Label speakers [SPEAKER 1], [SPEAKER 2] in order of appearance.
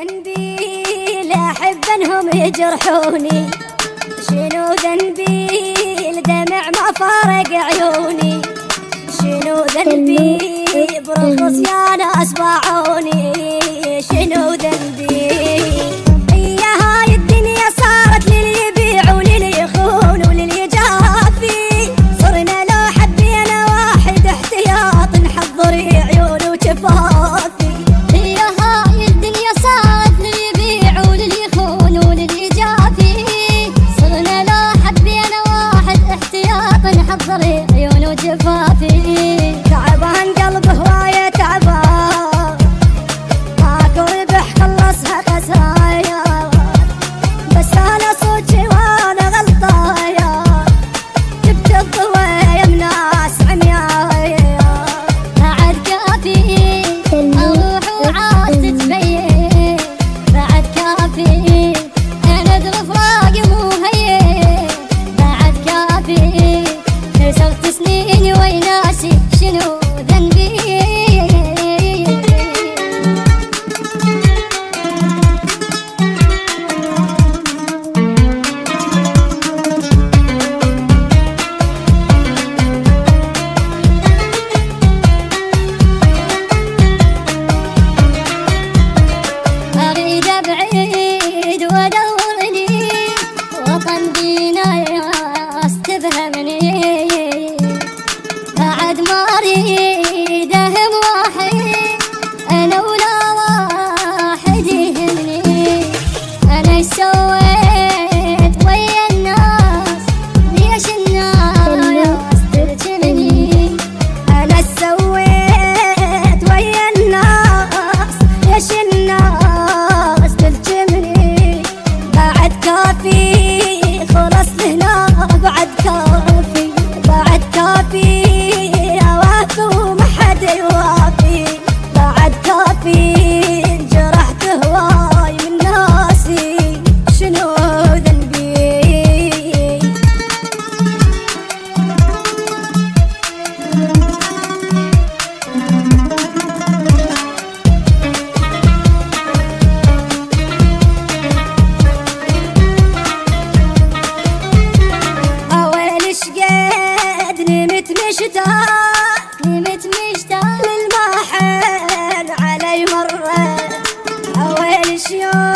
[SPEAKER 1] ذنبي لا أحب أنهم يجرحوني، شنو ذنبي الدمع ما فارق عيوني، شنو ذنبي برخص يا ناس باعوني، شنو ذنبي يا هاي الدنيا صارت للي يبيع وللي يخون وللي يجافي، صرنا لو حبينا واحد احتياط نحضر عيون وشفافي،
[SPEAKER 2] يا هاي الدنيا صارت للي يبيع وللي يخون وللي يجافي، صرنا لو حبينا واحد احتياط نحضر عيون وجفافي،
[SPEAKER 1] تعبان قلبه هواية تعبان ماكو ربح خلصها خسايا، بس أنا صوتي وأنا غلطايا، جبت الضوية من ناس عميايا،
[SPEAKER 2] بعد كافي أروح وعاد تتبين، بعد كافي أنا ظروف راقي مو هين، بعد كافي خسرت سنين ويناسي شنو ذنبي. أريد أبعد وأدور لي وطن دينا استفهمني، بعد ما أريد أهم واحد أنا ولا واحد يهمني، أنا إيش سويت ويا الناس ليش الناس ترجمني،
[SPEAKER 1] أنا سويت ويا الناس ليش الناس تلجمني، بعد كافي خلص لهنا بعد كافي، بعد كافي أوافي وما حد يوافي، بعد كافي انجرحت هواي من ناسي شنو ذنبي.
[SPEAKER 2] نمت مشتاق
[SPEAKER 1] للماحن علي مرة أول شيوم